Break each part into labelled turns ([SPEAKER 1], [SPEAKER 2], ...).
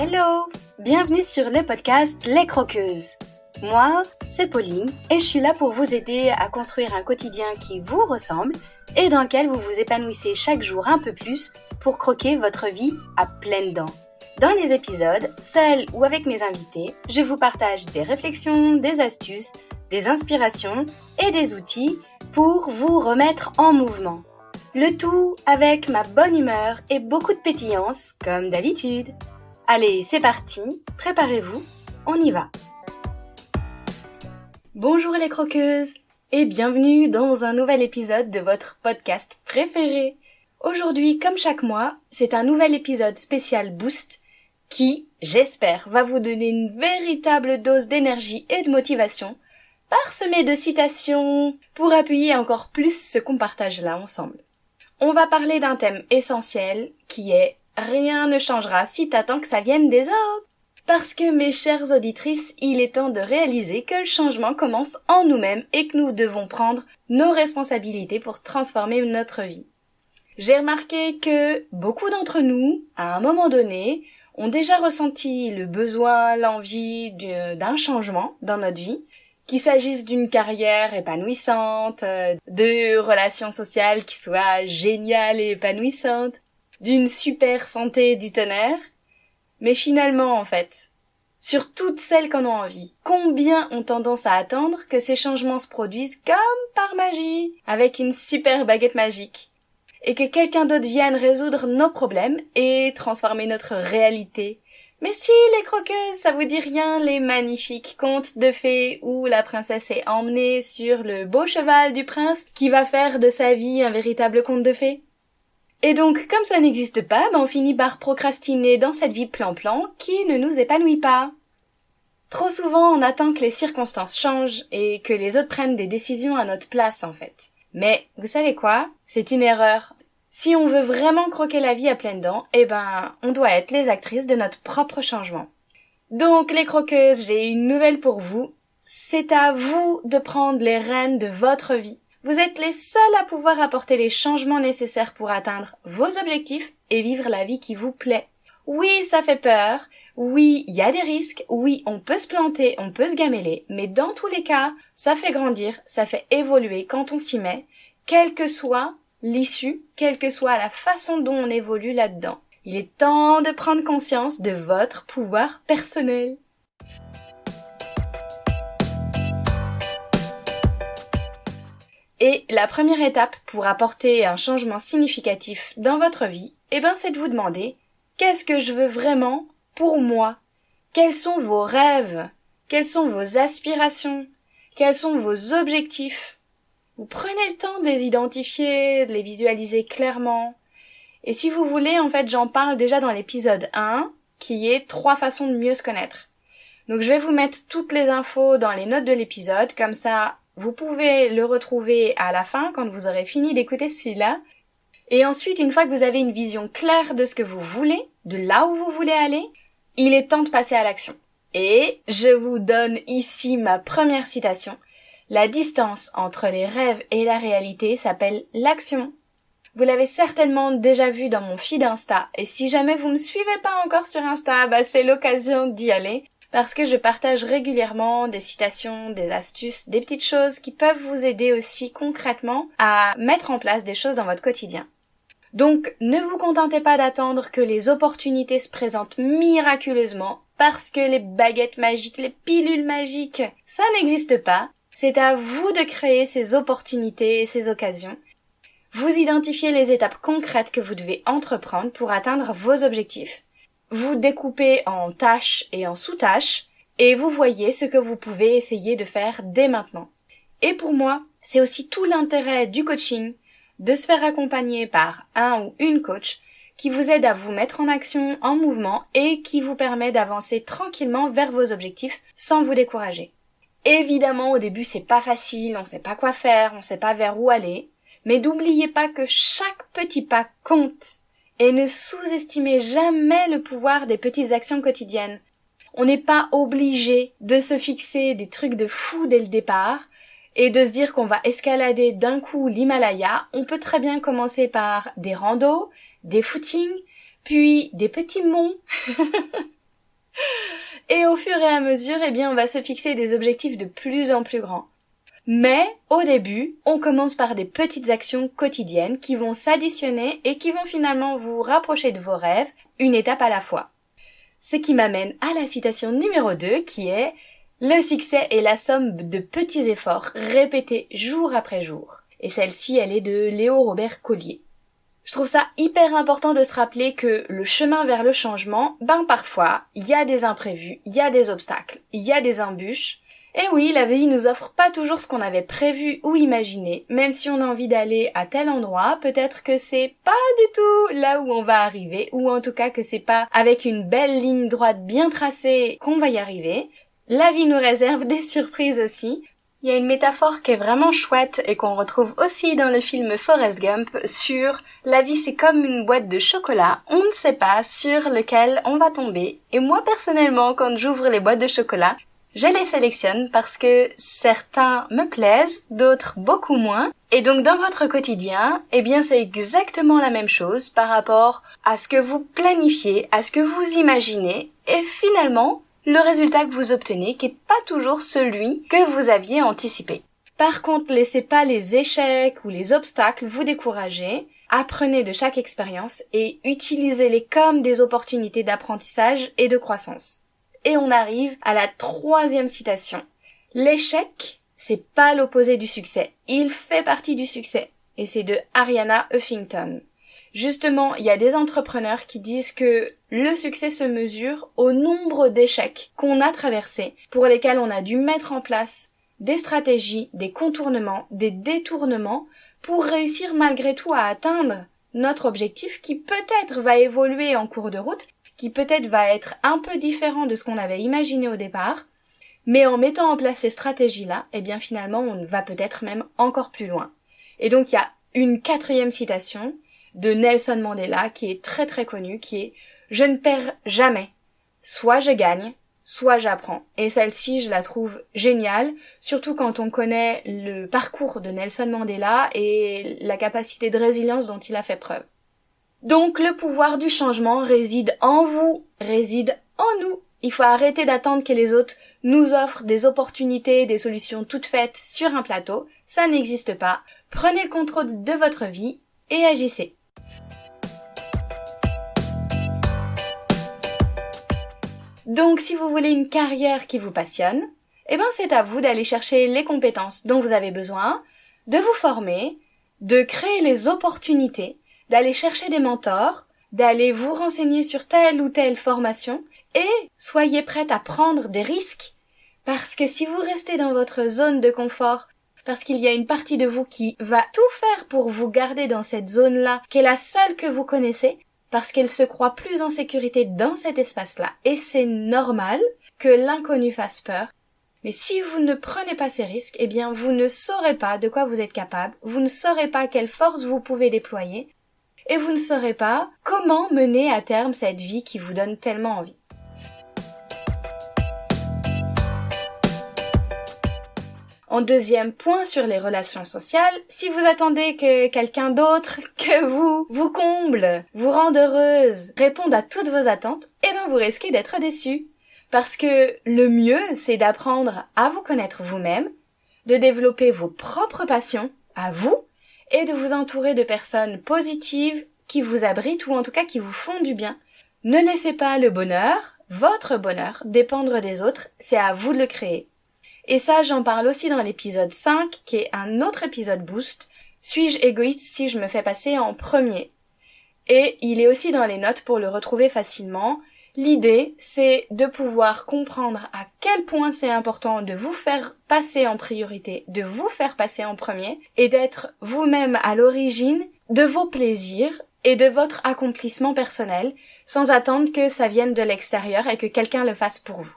[SPEAKER 1] Hello! Bienvenue sur le podcast Les Croqueuses. Moi, c'est Pauline et je suis là pour vous aider à construire un quotidien qui vous ressemble et dans lequel vous vous épanouissez chaque jour un peu plus pour croquer votre vie à pleines dents. Dans les épisodes, seul ou avec mes invités, je vous partage des réflexions, des astuces, des inspirations et des outils pour vous remettre en mouvement. Le tout avec ma bonne humeur et beaucoup de pétillance, comme d'habitude. Allez, c'est parti, préparez-vous, on y va. Bonjour les croqueuses et bienvenue dans un nouvel épisode de votre podcast préféré. Aujourd'hui, comme chaque mois, c'est un nouvel épisode spécial Boost qui, j'espère, va vous donner une véritable dose d'énergie et de motivation, parsemée de citations pour appuyer encore plus ce qu'on partage là ensemble. On va parler d'un thème essentiel qui est « Rien ne changera si t'attends que ça vienne des autres ». Parce que mes chères auditrices, il est temps de réaliser que le changement commence en nous-mêmes et que nous devons prendre nos responsabilités pour transformer notre vie. J'ai remarqué que beaucoup d'entre nous, à un moment donné, ont déjà ressenti le besoin, l'envie d'un changement dans notre vie, qu'il s'agisse d'une carrière épanouissante, de relations sociales qui soient géniales et épanouissantes, d'une super santé du tonnerre. Mais finalement, en fait, sur toutes celles qu'on a envie, combien ont tendance à attendre que ces changements se produisent comme par magie, avec une super baguette magique, et que quelqu'un d'autre vienne résoudre nos problèmes et transformer notre réalité. Mais si, les croqueuses, ça vous dit rien, les magnifiques contes de fées où la princesse est emmenée sur le beau cheval du prince qui va faire de sa vie un véritable conte de fées? Et donc, comme ça n'existe pas, on finit par procrastiner dans cette vie plan-plan qui ne nous épanouit pas. Trop souvent, on attend que les circonstances changent et que les autres prennent des décisions à notre place, en fait. Mais, vous savez quoi? C'est une erreur. Si on veut vraiment croquer la vie à pleines dents, on doit être les actrices de notre propre changement. Donc, les croqueuses, j'ai une nouvelle pour vous. C'est à vous de prendre les rênes de votre vie. Vous êtes les seuls à pouvoir apporter les changements nécessaires pour atteindre vos objectifs et vivre la vie qui vous plaît. Oui, ça fait peur. Oui, il y a des risques. Oui, on peut se planter, on peut se gameler. Mais dans tous les cas, ça fait grandir, ça fait évoluer quand on s'y met, quelle que soit l'issue, quelle que soit la façon dont on évolue là-dedans. Il est temps de prendre conscience de votre pouvoir personnel. Et la première étape pour apporter un changement significatif dans votre vie, c'est de vous demander « Qu'est-ce que je veux vraiment pour moi ?» Quels sont vos rêves? Quelles sont vos aspirations? Quels sont vos objectifs? Vous prenez le temps de les identifier, de les visualiser clairement. Et si vous voulez, j'en parle déjà dans l'épisode 1, qui est 3 façons de mieux se connaître. Donc je vais vous mettre toutes les infos dans les notes de l'épisode, comme ça vous pouvez le retrouver à la fin quand vous aurez fini d'écouter celui-là. Et ensuite, une fois que vous avez une vision claire de ce que vous voulez, de là où vous voulez aller, il est temps de passer à l'action. Et je vous donne ici ma première citation. La distance entre les rêves et la réalité s'appelle l'action. Vous l'avez certainement déjà vu dans mon feed Insta. Et si jamais vous me suivez pas encore sur Insta, c'est l'occasion d'y aller. Parce que je partage régulièrement des citations, des astuces, des petites choses qui peuvent vous aider aussi concrètement à mettre en place des choses dans votre quotidien. Donc, ne vous contentez pas d'attendre que les opportunités se présentent miraculeusement parce que les baguettes magiques, les pilules magiques, ça n'existe pas. C'est à vous de créer ces opportunités et ces occasions. Vous identifiez les étapes concrètes que vous devez entreprendre pour atteindre vos objectifs. Vous découpez en tâches et en sous-tâches et vous voyez ce que vous pouvez essayer de faire dès maintenant. Et pour moi, c'est aussi tout l'intérêt du coaching de se faire accompagner par un ou une coach qui vous aide à vous mettre en action, en mouvement et qui vous permet d'avancer tranquillement vers vos objectifs sans vous décourager. Évidemment, au début, c'est pas facile, on sait pas quoi faire, on sait pas vers où aller, mais n'oubliez pas que chaque petit pas compte. Et ne sous-estimez jamais le pouvoir des petites actions quotidiennes. On n'est pas obligé de se fixer des trucs de fou dès le départ et de se dire qu'on va escalader d'un coup l'Himalaya. On peut très bien commencer par des randos, des footings, puis des petits monts. Et au fur et à mesure, on va se fixer des objectifs de plus en plus grands. Mais, au début, on commence par des petites actions quotidiennes qui vont s'additionner et qui vont finalement vous rapprocher de vos rêves, une étape à la fois. Ce qui m'amène à la citation numéro 2 qui est « Le succès est la somme de petits efforts répétés jour après jour ». Et celle-ci, elle est de Léo Robert Collier. Je trouve ça hyper important de se rappeler que le chemin vers le changement, parfois, il y a des imprévus, il y a des obstacles, il y a des embûches. Et oui, la vie nous offre pas toujours ce qu'on avait prévu ou imaginé, même si on a envie d'aller à tel endroit, peut-être que c'est pas du tout là où on va arriver, ou en tout cas que c'est pas avec une belle ligne droite bien tracée qu'on va y arriver. La vie nous réserve des surprises aussi. Il y a une métaphore qui est vraiment chouette et qu'on retrouve aussi dans le film Forrest Gump sur la vie c'est comme une boîte de chocolat, on ne sait pas sur lequel on va tomber. Et moi personnellement, quand j'ouvre les boîtes de chocolat, je les sélectionne parce que certains me plaisent, d'autres beaucoup moins. Et donc dans votre quotidien, c'est exactement la même chose par rapport à ce que vous planifiez, à ce que vous imaginez et finalement le résultat que vous obtenez qui est pas toujours celui que vous aviez anticipé. Par contre, laissez pas les échecs ou les obstacles vous décourager. Apprenez de chaque expérience et utilisez-les comme des opportunités d'apprentissage et de croissance. Et on arrive à la 3e citation. L'échec, c'est pas l'opposé du succès. Il fait partie du succès. Et c'est de Arianna Huffington. Justement, il y a des entrepreneurs qui disent que le succès se mesure au nombre d'échecs qu'on a traversés, pour lesquels on a dû mettre en place des stratégies, des contournements, des détournements, pour réussir malgré tout à atteindre notre objectif qui peut-être va évoluer en cours de route, qui peut-être va être un peu différent de ce qu'on avait imaginé au départ, mais en mettant en place ces stratégies-là, finalement, on va peut-être même encore plus loin. Et donc, il y a une 4e citation de Nelson Mandela qui est très très connue, qui est « Je ne perds jamais. Soit je gagne, soit j'apprends ». Et celle-ci, je la trouve géniale, surtout quand on connaît le parcours de Nelson Mandela et la capacité de résilience dont il a fait preuve. Donc le pouvoir du changement réside en vous, réside en nous. Il faut arrêter d'attendre que les autres nous offrent des opportunités, des solutions toutes faites sur un plateau. Ça n'existe pas. Prenez le contrôle de votre vie et agissez. Donc si vous voulez une carrière qui vous passionne, c'est à vous d'aller chercher les compétences dont vous avez besoin, de vous former, de créer les opportunités, d'aller chercher des mentors, d'aller vous renseigner sur telle ou telle formation et soyez prête à prendre des risques parce que si vous restez dans votre zone de confort, parce qu'il y a une partie de vous qui va tout faire pour vous garder dans cette zone-là, qui est la seule que vous connaissez, parce qu'elle se croit plus en sécurité dans cet espace-là. Et c'est normal que l'inconnu fasse peur. Mais si vous ne prenez pas ces risques, vous ne saurez pas de quoi vous êtes capable, vous ne saurez pas quelle force vous pouvez déployer, et vous ne saurez pas comment mener à terme cette vie qui vous donne tellement envie. En 2e point sur les relations sociales, si vous attendez que quelqu'un d'autre que vous comble, vous rende heureuse, réponde à toutes vos attentes, vous risquez d'être déçu. Parce que le mieux, c'est d'apprendre à vous connaître vous-même, de développer vos propres passions à vous, et de vous entourer de personnes positives qui vous abritent ou en tout cas qui vous font du bien. Ne laissez pas le bonheur, votre bonheur, dépendre des autres, c'est à vous de le créer. Et ça, j'en parle aussi dans l'épisode 5, qui est un autre épisode boost. Suis-je égoïste si je me fais passer en premier? Et il est aussi dans les notes pour le retrouver facilement. L'idée, c'est de pouvoir comprendre à quel point c'est important de vous faire passer en priorité, de vous faire passer en premier, et d'être vous-même à l'origine de vos plaisirs et de votre accomplissement personnel, sans attendre que ça vienne de l'extérieur et que quelqu'un le fasse pour vous.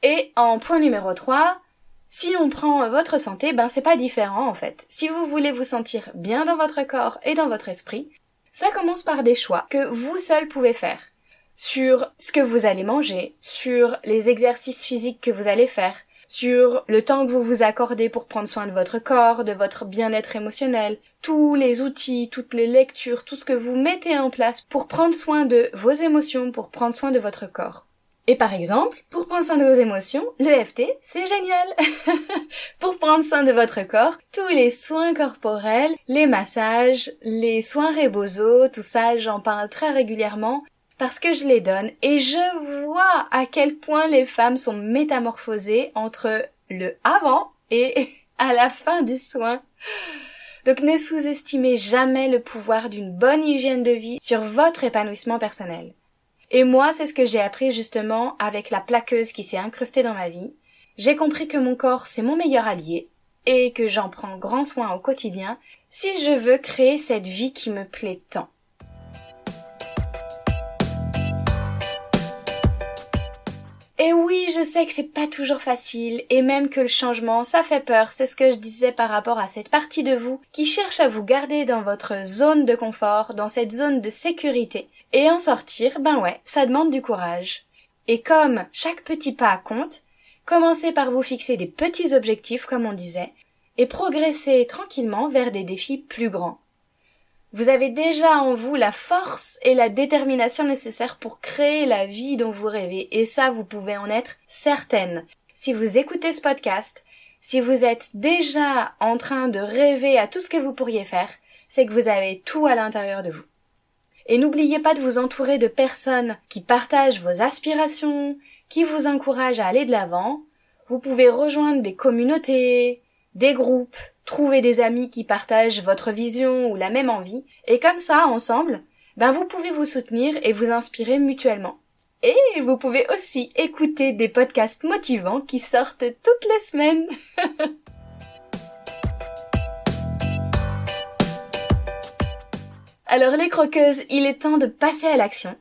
[SPEAKER 1] Et en point numéro 3, si on prend votre santé, c'est pas différent en fait. Si vous voulez vous sentir bien dans votre corps et dans votre esprit, ça commence par des choix que vous seul pouvez faire. Sur ce que vous allez manger, sur les exercices physiques que vous allez faire, sur le temps que vous vous accordez pour prendre soin de votre corps, de votre bien-être émotionnel, tous les outils, toutes les lectures, tout ce que vous mettez en place pour prendre soin de vos émotions, pour prendre soin de votre corps. Et par exemple, pour prendre soin de vos émotions, l'EFT, c'est génial. Pour prendre soin de votre corps, tous les soins corporels, les massages, les soins rebozo, tout ça, j'en parle très régulièrement parce que je les donne et je vois à quel point les femmes sont métamorphosées entre le avant et à la fin du soin. Donc ne sous-estimez jamais le pouvoir d'une bonne hygiène de vie sur votre épanouissement personnel. Et moi, c'est ce que j'ai appris justement avec la plaqueuse qui s'est incrustée dans ma vie. J'ai compris que mon corps, c'est mon meilleur allié et que j'en prends grand soin au quotidien si je veux créer cette vie qui me plaît tant. Et oui, je sais que c'est pas toujours facile et même que le changement, ça fait peur. C'est ce que je disais par rapport à cette partie de vous qui cherche à vous garder dans votre zone de confort, dans cette zone de sécurité. Et en sortir, ça demande du courage. Et comme chaque petit pas compte, commencez par vous fixer des petits objectifs, comme on disait, et progressez tranquillement vers des défis plus grands. Vous avez déjà en vous la force et la détermination nécessaires pour créer la vie dont vous rêvez, et ça, vous pouvez en être certaine. Si vous écoutez ce podcast, si vous êtes déjà en train de rêver à tout ce que vous pourriez faire, c'est que vous avez tout à l'intérieur de vous. Et n'oubliez pas de vous entourer de personnes qui partagent vos aspirations, qui vous encouragent à aller de l'avant. Vous pouvez rejoindre des communautés, des groupes, trouver des amis qui partagent votre vision ou la même envie. Et comme ça, ensemble, vous pouvez vous soutenir et vous inspirer mutuellement. Et vous pouvez aussi écouter des podcasts motivants qui sortent toutes les semaines. Alors les croqueuses, il est temps de passer à l'action.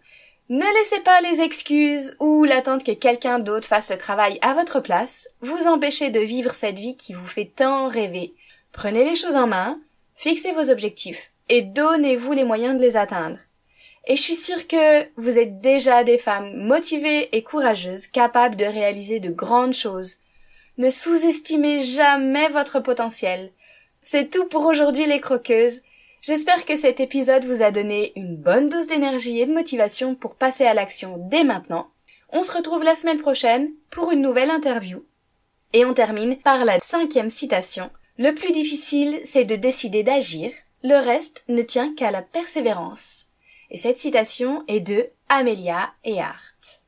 [SPEAKER 1] Ne laissez pas les excuses ou l'attente que quelqu'un d'autre fasse le travail à votre place vous empêcher de vivre cette vie qui vous fait tant rêver. Prenez les choses en main, fixez vos objectifs et donnez-vous les moyens de les atteindre. Et je suis sûre que vous êtes déjà des femmes motivées et courageuses, capables de réaliser de grandes choses. Ne sous-estimez jamais votre potentiel. C'est tout pour aujourd'hui les croqueuses. J'espère que cet épisode vous a donné une bonne dose d'énergie et de motivation pour passer à l'action dès maintenant. On se retrouve la semaine prochaine pour une nouvelle interview. Et on termine par la 5e citation. Le plus difficile, c'est de décider d'agir. Le reste ne tient qu'à la persévérance. Et cette citation est de Amelia Earhart.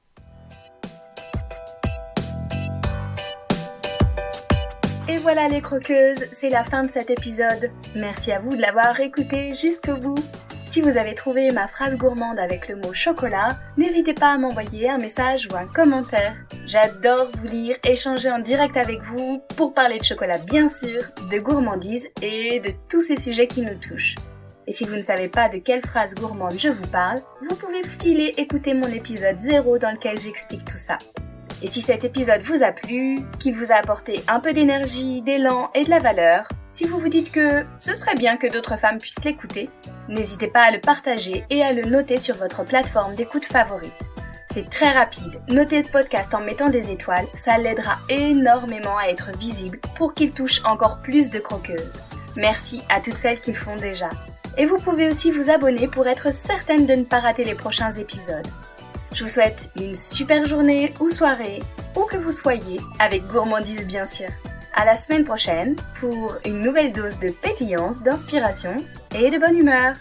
[SPEAKER 1] Et voilà les croqueuses, c'est la fin de cet épisode. Merci à vous de l'avoir écouté jusqu'au bout. Si vous avez trouvé ma phrase gourmande avec le mot chocolat, n'hésitez pas à m'envoyer un message ou un commentaire. J'adore vous lire, échanger en direct avec vous pour parler de chocolat bien sûr, de gourmandise et de tous ces sujets qui nous touchent. Et si vous ne savez pas de quelle phrase gourmande je vous parle, vous pouvez filer écouter mon épisode 0 dans lequel j'explique tout ça. Et si cet épisode vous a plu, qu'il vous a apporté un peu d'énergie, d'élan et de la valeur, si vous vous dites que ce serait bien que d'autres femmes puissent l'écouter, n'hésitez pas à le partager et à le noter sur votre plateforme d'écoute favorite. C'est très rapide, notez le podcast en mettant des étoiles, ça l'aidera énormément à être visible pour qu'il touche encore plus de croqueuses. Merci à toutes celles qui le font déjà. Et vous pouvez aussi vous abonner pour être certaine de ne pas rater les prochains épisodes. Je vous souhaite une super journée ou soirée, où que vous soyez, avec gourmandise bien sûr. À la semaine prochaine pour une nouvelle dose de pétillance, d'inspiration et de bonne humeur.